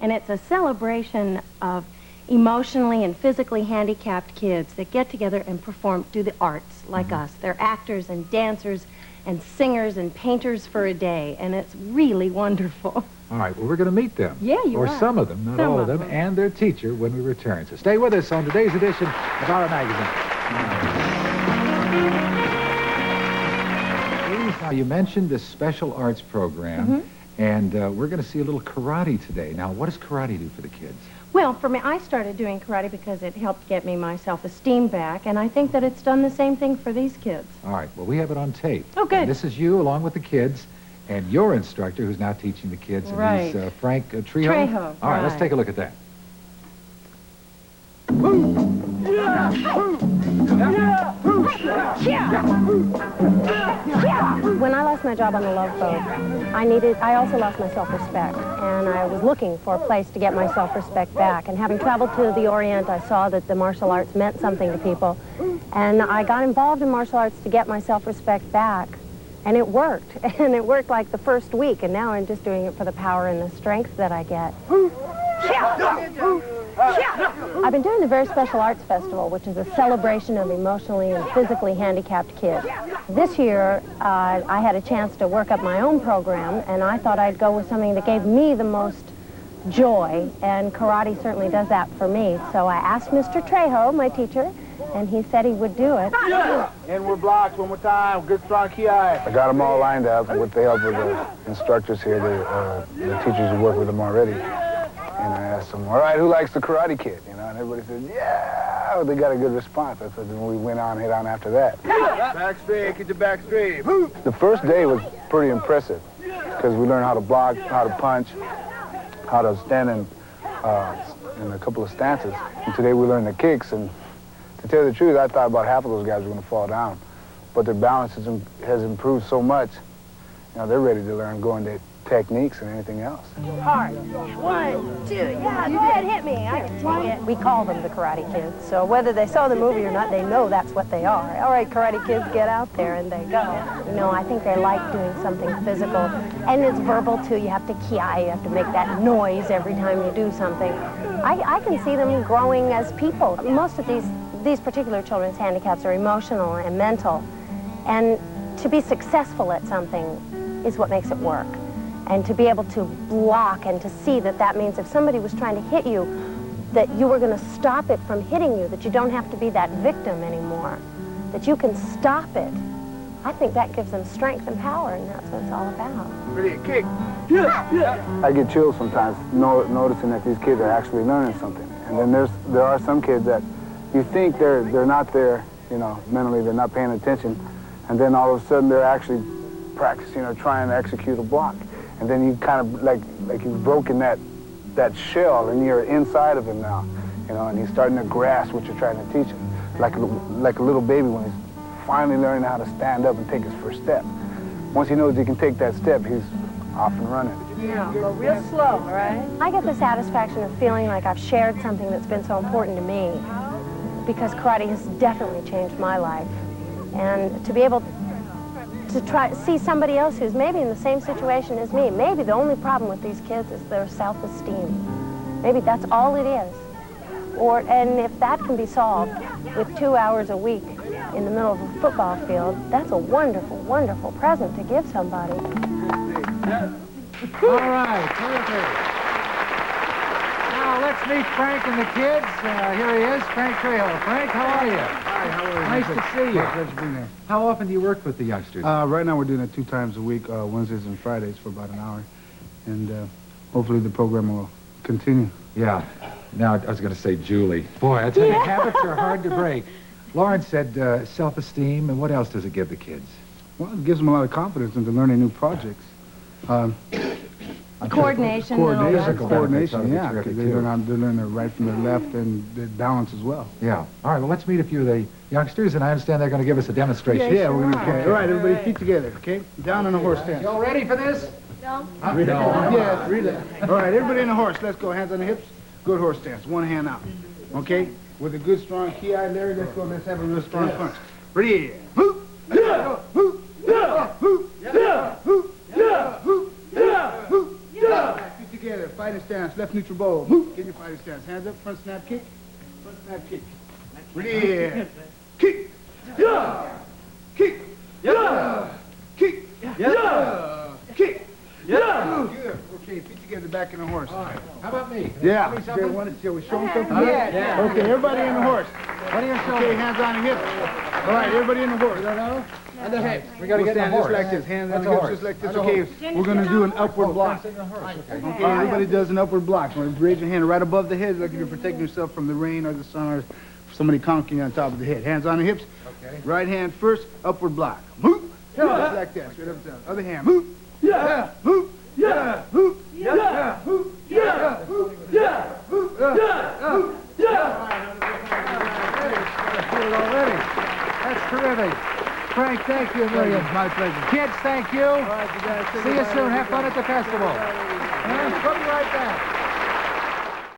And it's a celebration of emotionally and physically handicapped kids that get together and perform, do the arts like us. They're actors and dancers and singers and painters for a day, and it's really wonderful. All right, well, we're going to meet them. Yeah, you or are. some of them, not all of them, and their teacher when we return. So stay with us on today's edition of Our Magazine. Now, you mentioned this special arts program, and we're going to see a little karate today. Now, what does karate do for the kids? Well, for me, I started doing karate because it helped get me my self-esteem back, and I think that it's done the same thing for these kids. All right, well, we have it on tape. Oh, good. And this is you along with the kids, and your instructor who's now teaching the kids. Right. And he's Frank Trejo. Trejo, All right, let's take a look at that. When I lost my job on the Love Boat, I also lost my self-respect, and I was looking for a place to get my self-respect back. And having traveled to the Orient, I saw that the martial arts meant something to people, and I got involved in martial arts to get my self-respect back. And it worked, and it worked like the first week, and now I'm just doing it for the power and the strength that I get. I've been doing the Very Special Arts Festival, which is a celebration of emotionally and physically handicapped kids. This year, I had a chance to work up my own program, and I thought I'd go with something that gave me the most joy, and karate certainly does that for me. So I asked Mr. Trejo, my teacher, and he said he would do it. Inward blocks, one more time, good strong ki. I got them all lined up with the help of the instructors here, the teachers who work with them already. And I asked them, all right, who likes the Karate Kid? You know, and everybody said, yeah. They got a good response. That's what we went on, hit on after that. Back straight, get your back straight. The first day was pretty impressive because we learned how to block, how to punch, how to stand in a couple of stances. And today we learned the kicks. And to tell you the truth, I thought about half of those guys were going to fall down. But their balance has improved so much. You know, they're ready to learn going to techniques and anything else. Hard. 1, 2, yeah, go ahead, hit me. I can take it. We call them the Karate Kids, so whether they saw the movie or not, they know that's what they are. All right, Karate Kids, get out there, and they go. You know, I think they like doing something physical, and it's verbal, too. You have to ki, you have to make that noise every time you do something. I can see them growing as people. Most of these particular children's handicaps are emotional and mental, and to be successful at something is what makes it work. And to be able to block and to see that that means if somebody was trying to hit you, that you were going to stop it from hitting you, that you don't have to be that victim anymore, that you can stop it. I think that gives them strength and power, and that's what it's all about. Ready, kick. I get chills sometimes noticing that these kids are actually learning something. And then there are some kids that you think they're not there, you know, mentally, they're not paying attention, and then all of a sudden they're actually practicing or trying to execute a block. And then you kind of, like you've broken that shell, and you're inside of him now, you know, and he's starting to grasp what you're trying to teach him. Like a little baby when he's finally learning how to stand up and take his first step. Once he knows he can take that step, he's off and running. Yeah, go real slow, right? I get the satisfaction of feeling like I've shared something that's been so important to me, because karate has definitely changed my life. And to be able to try to see somebody else who's maybe in the same situation as me. Maybe the only problem with these kids is their self-esteem. Maybe that's all it is. And if that can be solved with 2 hours a week in the middle of a football field, that's a wonderful, wonderful present to give somebody. All right, terrific. Now let's meet Frank and the kids. Here he is, Frank Trejo. Frank, how are you? Hi, how are you? Nice to see you. Pleasure being there. How often do you work with the youngsters? Right now we're doing it 2 times a week, Wednesdays and Fridays for about an hour. And hopefully the program will continue. Yeah. Now, I was going to say Julie. Boy, I tell you, habits are hard to break. Lauren said self-esteem, and what else does it give the kids? Well, it gives them a lot of confidence into learning new projects. Coordination. Coordination, yeah. Because they learn their right from their left and their balance as well. Yeah. All right, well, let's meet a few of the youngsters, and I understand they're going to give us a demonstration. Yeah, we're going to... Okay. All right, everybody, feet together, okay? Down on a horse stance. Y'all ready for this? No. No. Yes, relax. All right, everybody in a horse. Let's go. Hands on the hips. Good horse stance. One hand out. Okay? With a good, strong ki, Larry, let's go. Let's have a real strong punch. Ready? Hoop! Yeah! Hoop! Yeah! Hoop! Yeah! Hoop! Yeah! Hoop! Yeah! Hoop! Yeah! Feet together. fighting stance, left neutral bow. Move. Get in your fighting stance. Hands up, front snap kick. Front snap kick. Ready. Kick. Yeah. Kick. Yeah. Kick. Yeah. Kick. Yeah. Good. Okay, feet together, back in the horse. All right. How about me? Yeah. Tell me Okay, something? want to show them something? Yeah. Okay, everybody in the horse. What are you showing? Okay, hands on the hips. All right, everybody in the horse. And the hips. We got to We'll get in stand the just horse. like this, hands on That's the a hips horse. just like this. That's a Okay, horse. we're going to do an upward block. Sit in the horse. Okay. Okay, everybody does an upward block. So raise your hand right above the head like you're protecting yourself from the rain or the sun or somebody conking on top of the head. Hands on the hips. Okay. Right hand first, upward block. Move. Just like that, straight up and down. Other hand, move. Yeah. Move. Yeah. Move. Yeah. Move. Yeah. Move. Yeah. Move. Yeah. Yeah. Feel it already. That's terrific. Frank, thank you a million. My pleasure. Kids, thank you. All right, you guys. See you soon. Have fun at the festival. And we'll be right back.